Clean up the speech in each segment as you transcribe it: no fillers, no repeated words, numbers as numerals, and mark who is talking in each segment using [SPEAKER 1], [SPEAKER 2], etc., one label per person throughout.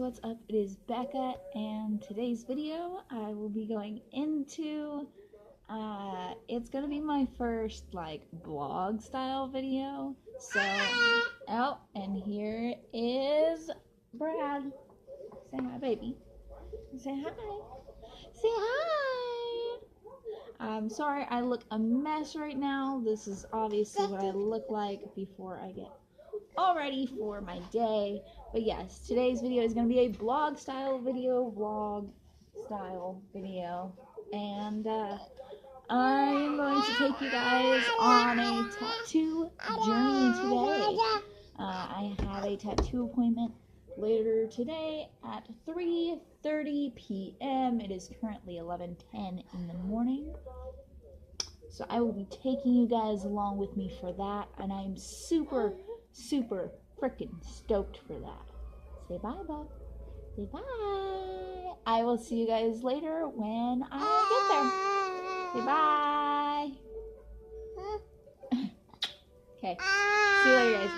[SPEAKER 1] what's up? It is Becca, and today's video I will be going into, it's gonna be my first, blog style video. So, oh, and here is Brad. Say hi, baby. Say hi. Say hi! I'm sorry I look a mess right now. This is obviously what I look like before I get all ready for my day. But yes, today's video is going to be a vlog style video, and I am going to take you guys on a tattoo journey today. I have a tattoo appointment later today at 3:30 p.m. It is currently 11:10 in the morning. So I will be taking you guys along with me for that, and I'm super freaking stoked for that. Say bye, Bob. Say bye. I will see you guys later when I get there. Say bye. Okay. See you later, guys.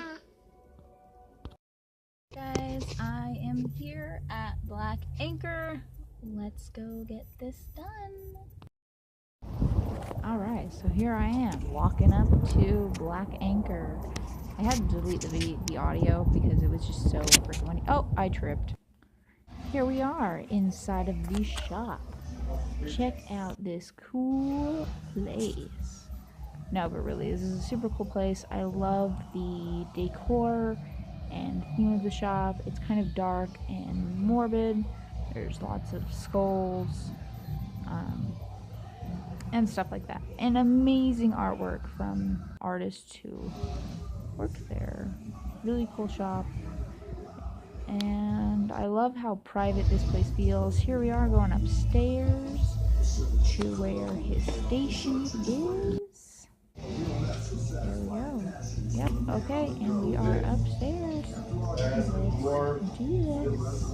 [SPEAKER 1] Guys, I am here at Black Anchor. Let's go get this done. Alright, so here I am, walking up to Black Anchor. I had to delete the audio because it was just so freaking funny. Oh, I tripped. Here we are inside of the shop. Check out this cool place. No, but really, this is a super cool place. I love the decor and theme of the shop. It's kind of dark and morbid. There's lots of skulls. And stuff like that. And amazing artwork from artists who work there. Really cool shop. And I love how private this place feels. Here we are going upstairs to where his station is. There we go. Yep, okay, and we are upstairs. Let's do this.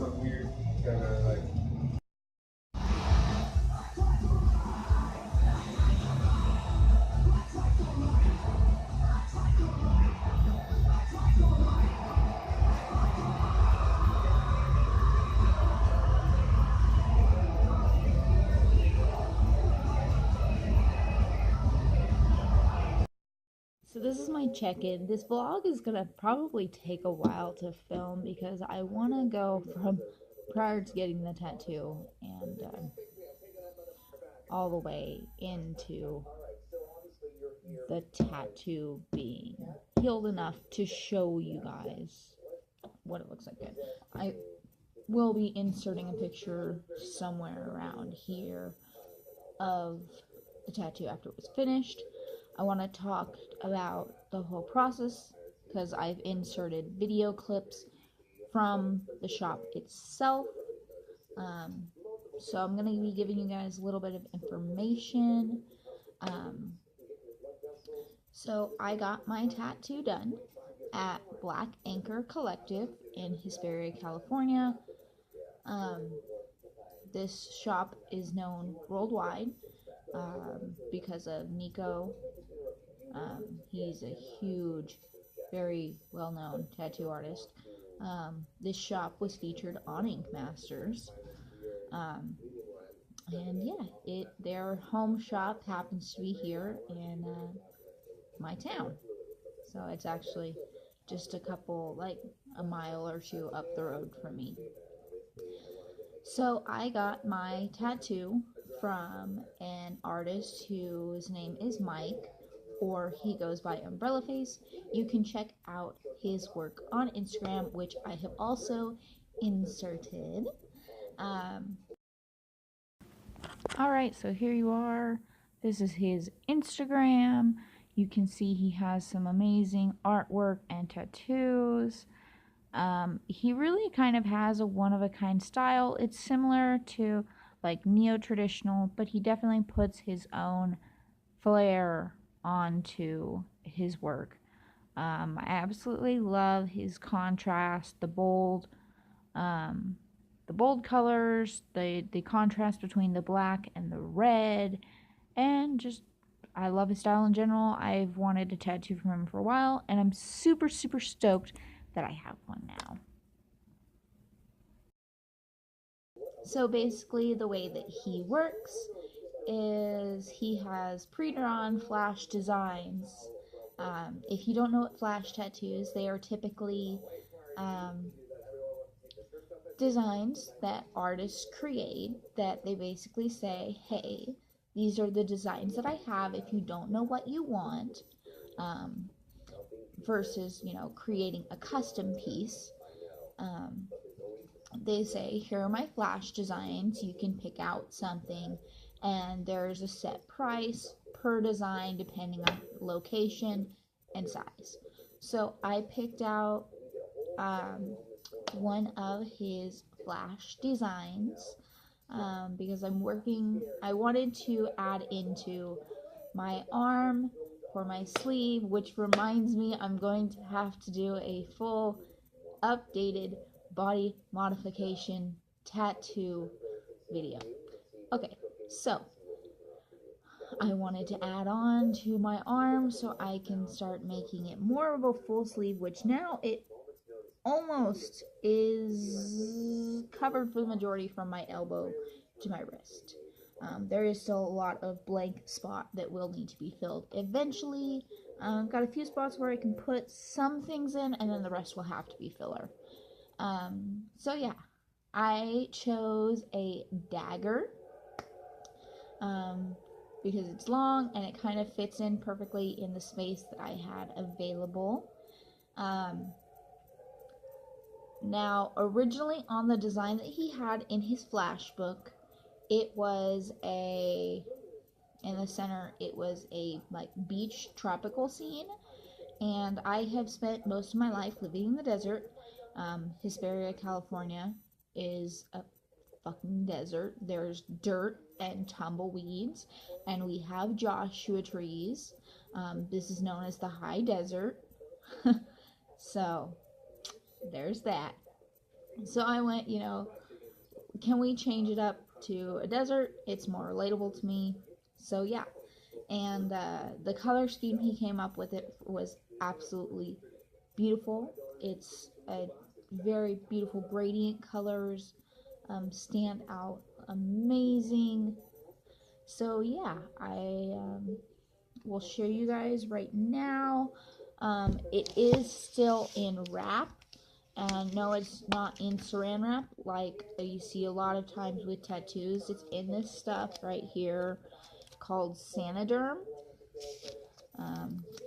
[SPEAKER 1] So this is my check-in. This vlog is gonna probably take a while to film because I want to go from prior to getting the tattoo and all the way into the tattoo being healed enough to show you guys what it looks like. Good. I will be inserting a picture somewhere around here of the tattoo after it was finished. I want to talk about the whole process because I've inserted video clips from the shop itself. So I'm going to be giving you guys a little bit of information. So I got my tattoo done at Black Anchor Collective in Hesperia, California. This shop is known worldwide because of Nico. He's a huge, very well-known tattoo artist. This shop was featured on Ink Masters. And yeah, their home shop happens to be here in my town. So it's actually just a mile or two up the road from me. So I got my tattoo from an artist whose name is Mike, or he goes by Umbrella Face. You can check out his work on Instagram, which I have also inserted. Alright, so here you are. This is his Instagram. You can see he has some amazing artwork and tattoos. He really kind of has a one-of-a-kind style. It's similar to neo-traditional, but he definitely puts his own flair onto his work. I absolutely love his contrast, the bold colors, the contrast between the black and the red, and just I love his style in general. I've wanted a tattoo from him for a while, and I'm super stoked that I have one now. So basically the way that he works is he has pre-drawn flash designs. If you don't know what flash tattoos, they are typically designs that artists create that they basically say, hey, these are the designs that I have if you don't know what you want, versus, creating a custom piece. They say, here are my flash designs, you can pick out something, and there's a set price per design depending on location and size. So I picked out one of his flash designs because I wanted to add into my arm for my sleeve, which reminds me I'm going to have to do a full updated body modification tattoo video. Okay, so I wanted to add on to my arm so I can start making it more of a full sleeve, which now it almost is covered for the majority from my elbow to my wrist. There is still a lot of blank spot that will need to be filled eventually. Got a few spots where I can put some things in, and then the rest will have to be filler. So yeah, I chose a dagger because it's long and it kind of fits in perfectly in the space that I had available. Now, originally on the design that he had in his flash book, it was in the center, it was a beach tropical scene, and I have spent most of my life living in the desert. Hesperia, California is a fucking desert. There's dirt and tumbleweeds, and we have Joshua trees. This is known as the high desert. So there's that. So I went, can we change it up to a desert? It's more relatable to me. So yeah. And the color scheme he came up with it was absolutely beautiful. It's a very beautiful gradient colors, stand out amazing. So yeah, I will show you guys right now. It is still in wrap, and no, it's not in saran wrap like you see a lot of times with tattoos. It's in this stuff right here called Sanoderm.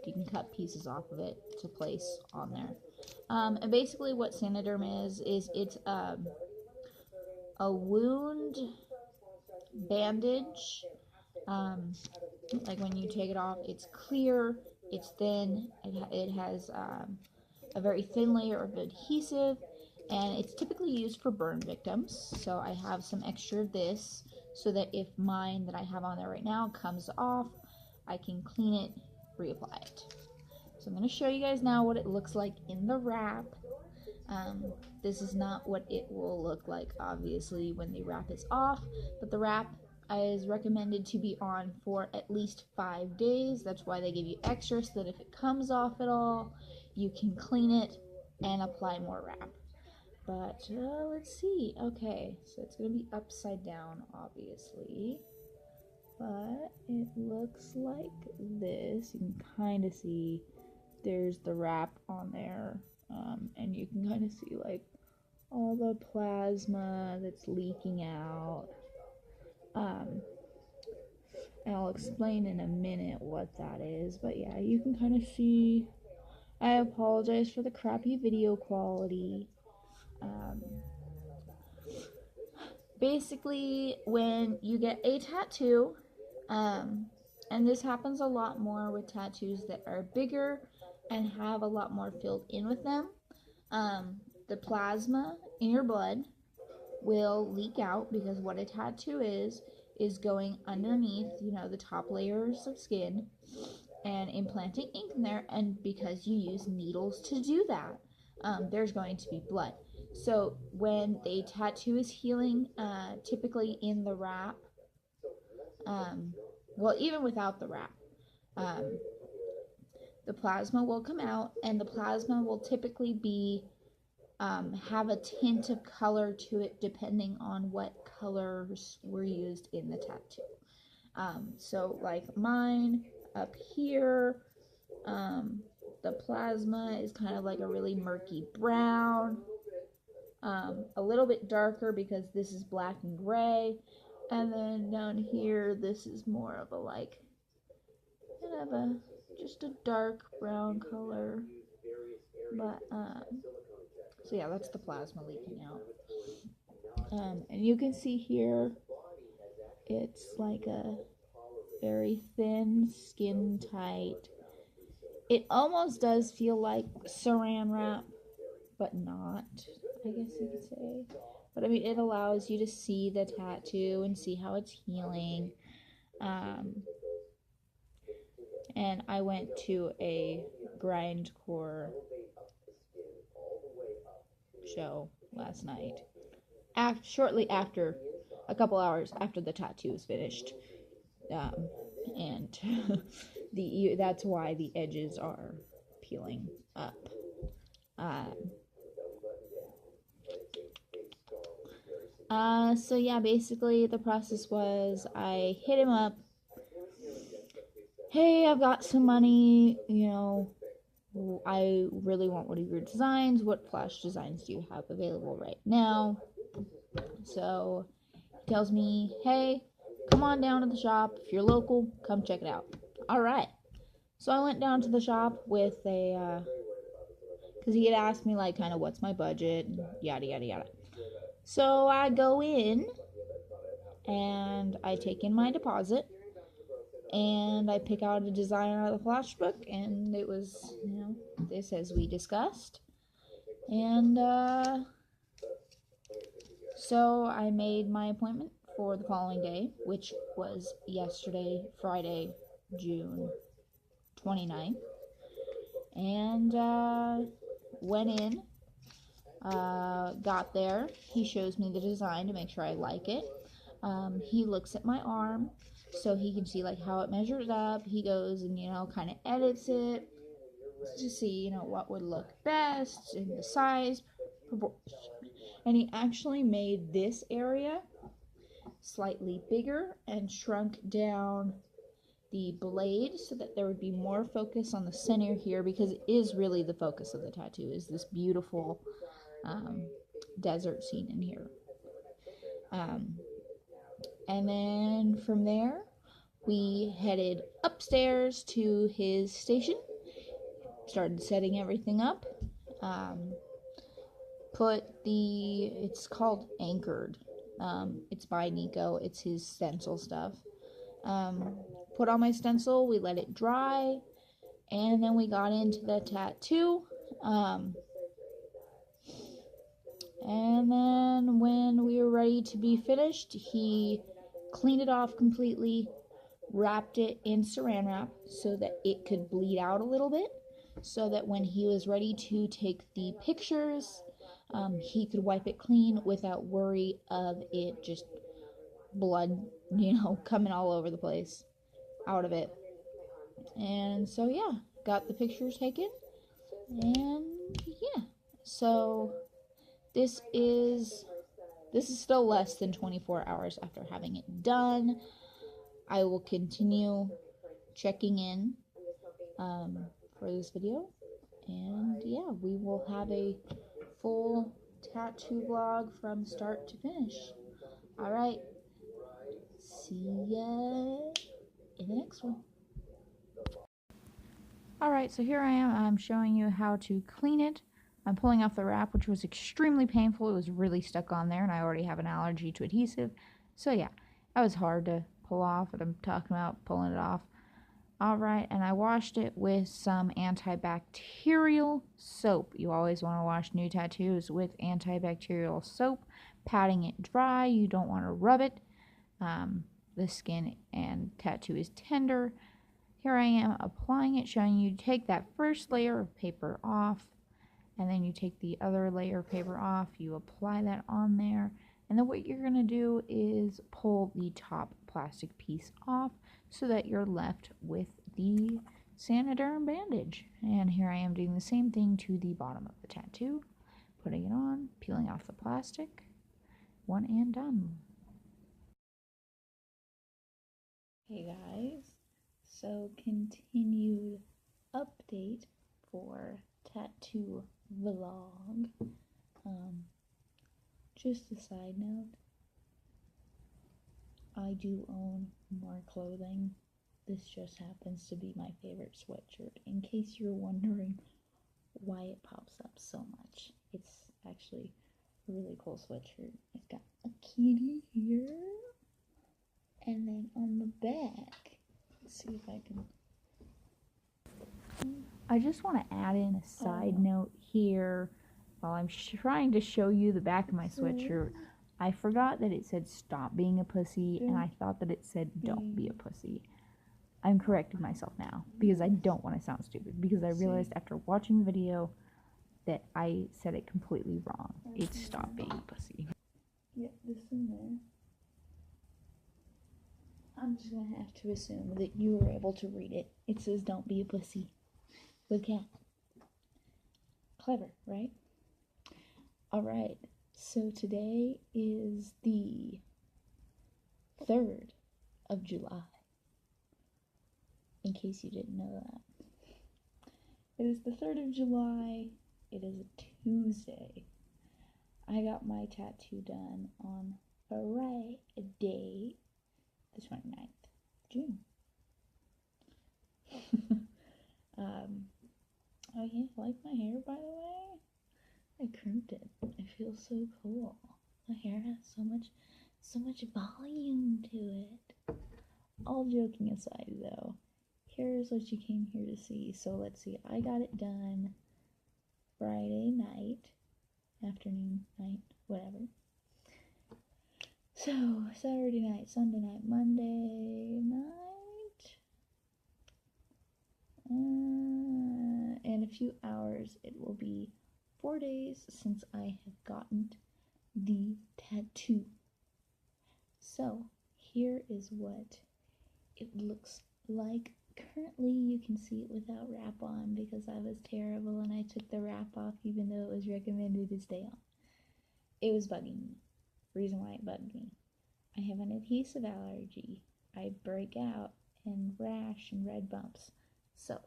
[SPEAKER 1] You can cut pieces off of it to place on there. And basically what Sanoderm is it's a wound bandage. Like when you take it off, it's clear, it's thin, it has a very thin layer of adhesive, and it's typically used for burn victims. So I have some extra of this so that if mine that I have on there right now comes off, I can clean it, reapply it. So I'm going to show you guys now what it looks like in the wrap. This is not what it will look like, obviously, when the wrap is off, but the wrap is recommended to be on for at least 5 days. That's why they give you extra, so that if it comes off at all, you can clean it and apply more wrap. But let's see. Okay, so it's going to be upside down, obviously. But it looks like this. You can kind of see there's the wrap on there. And you can kind of see all the plasma that's leaking out. And I'll explain in a minute what that is. But yeah, you can kind of see. I apologize for the crappy video quality. Basically, when you get a tattoo, and this happens a lot more with tattoos that are bigger and have a lot more filled in with them, the plasma in your blood will leak out, because what a tattoo is going underneath, the top layers of skin and implanting ink in there, and because you use needles to do that, there's going to be blood. So when the tattoo is healing, typically in the wrap, well, even without the wrap, the plasma will come out, and the plasma will typically be have a tint of color to it depending on what colors were used in the tattoo. So like mine up here, the plasma is kind of like a really murky brown, a little bit darker because this is black and gray, and then down here this is more of a like kind of a just a dark brown color. But so yeah, that's the plasma leaking out. And you can see here it's like a very thin, skin tight. It almost does feel like saran wrap, but not, I guess you could say. But I mean, it allows you to see the tattoo and see how it's healing. And I went to a grindcore show last night, shortly after, a couple hours after the tattoo was finished, and that's why the edges are peeling up. So yeah, basically the process was I hit him up. Hey, I've got some money, I really want one of your designs. What flash designs do you have available right now? So he tells me, hey, come on down to the shop. If you're local, come check it out. All right. So I went down to the shop with because he had asked me like kind of what's my budget, yada yada yada. So I go in and I take in my deposit and I pick out a design out of the flash book, and it was, this as we discussed. And so I made my appointment for the following day, which was yesterday, Friday, June 29th. And went in, got there. He shows me the design to make sure I like it. He looks at my arm so he can see like how it measures up. He goes and kind of edits it to see what would look best in the size, proportion. And he actually made this area slightly bigger and shrunk down the blade so that there would be more focus on the center here, because it is really the focus of the tattoo, is this beautiful desert scene in here. And then from there, we headed upstairs to his station, started setting everything up, it's called Anchored. It's by Nico, it's his stencil stuff. Put on my stencil, we let it dry, and then we got into the tattoo. And then when we were ready to be finished, he cleaned it off completely, wrapped it in saran wrap so that it could bleed out a little bit, so that when he was ready to take the pictures, he could wipe it clean without worry of it just blood, coming all over the place out of it. And so yeah, got the pictures taken, and yeah, so this is still less than 24 hours after having it done. I will continue checking in for this video, and yeah, we will have a full tattoo vlog from start to finish. Alright, see ya in the next one. Alright, so here I am. I'm showing you how to clean it. I'm pulling off the wrap, which was extremely painful. It was really stuck on there, and I already have an allergy to adhesive. So yeah, that was hard to pull off, and I'm talking about pulling it off. Alright, and I washed it with some antibacterial soap. You always want to wash new tattoos with antibacterial soap, patting it dry. You don't want to rub it. The skin and tattoo is tender. Here I am applying it, showing you to take that first layer of paper off, and then you take the other layer of paper off. You apply that on there, and then what you're going to do is pull the top plastic piece off so that you're left with the Saniderm bandage. And here I am doing the same thing to the bottom of the tattoo. putting it on, peeling off the plastic, one and done. Hey guys, so continued update for tattoo vlog. Just a side note, I do own more clothing. This just happens to be my favorite sweatshirt, in case you're wondering why it pops up so much. It's actually a really cool sweatshirt. It's got a kitty here, and then on the back, let's see if I can. I just want to add in a side note here. While I'm trying to show you the back of my sweatshirt, I forgot that it said stop being a pussy, and I thought that it said don't be a pussy. I'm correcting myself now, because I don't want to sound stupid, because I realized after watching the video that I said it completely wrong. It's stop being a pussy. Yep, this in there. I'm just going to have to assume that you were able to read it. It says don't be a pussy with cat. Clever, right? Alright, so today is the 3rd of July, in case you didn't know that. It is the 3rd of July, it is a Tuesday. I got my tattoo done on Friday, the 29th of June. Oh yeah, like my hair, by the way? I crimped it. It feels so cool. My hair has so much volume to it. All joking aside, though, here's what you came here to see. So let's see. I got it done Friday night, afternoon, night, whatever. So Saturday night, Sunday night, Monday night, in a few hours, it will be 4 days since I have gotten the tattoo. So here is what it looks like. Currently you can see it without wrap on because I was terrible and I took the wrap off even though it was recommended to stay on. It was bugging me. Reason why it bugged me: I have an adhesive allergy. I break out and rash and red bumps. So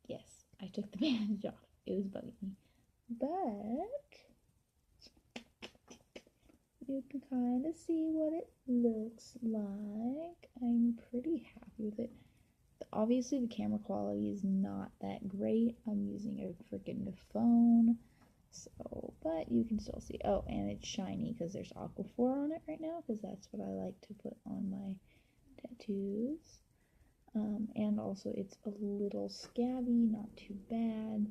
[SPEAKER 1] yes, I took the bandage off. It was bugging me. But you can kind of see what it looks like. I'm pretty happy with it. Obviously, the camera quality is not that great. I'm using a freaking phone, so, but you can still see. Oh, and it's shiny because there's Aquaphor on it right now, because that's what I like to put on my tattoos. And also, it's a little scabby, not too bad.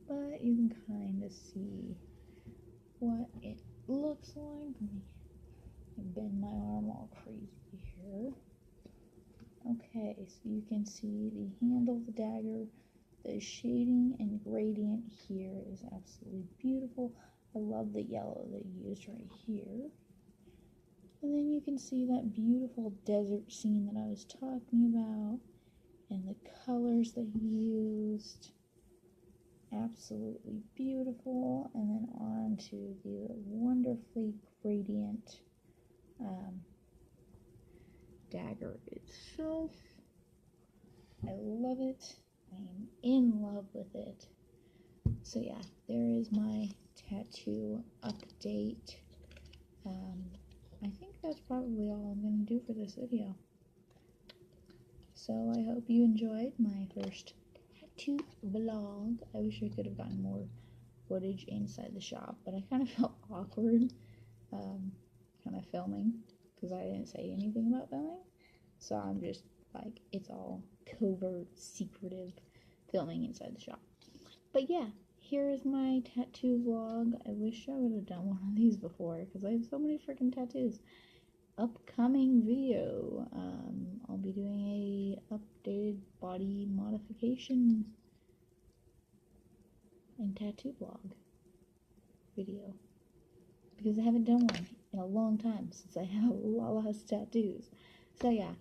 [SPEAKER 1] But you can kind of see what it looks like. Let me bend my arm all crazy here. Okay, so you can see the handle of the dagger. The shading and gradient here is absolutely beautiful. I love the yellow they used right here. And then you can see that beautiful desert scene that I was talking about, and the colors they used. Absolutely beautiful. And then on to the wonderfully gradient dagger itself. I love it. I am in love with it. So yeah, there is my tattoo update. I think that's probably all I'm going to do for this video. So I hope you enjoyed my first tattoo vlog. I wish I could have gotten more footage inside the shop, but I kind of felt awkward kind of filming because I didn't say anything about filming. So I'm just like, it's all covert, secretive filming inside the shop. But yeah, here is my tattoo vlog. I wish I would have done one of these before because I have so many freaking tattoos. Upcoming video, I'll be doing a updated body modification and tattoo vlog video because I haven't done one in a long time since I have a lot less tattoos. So yeah,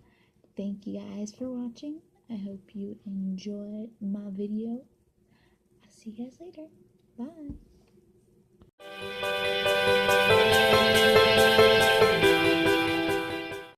[SPEAKER 1] thank you guys for watching. I hope you enjoyed my video. I'll see you guys later. Bye.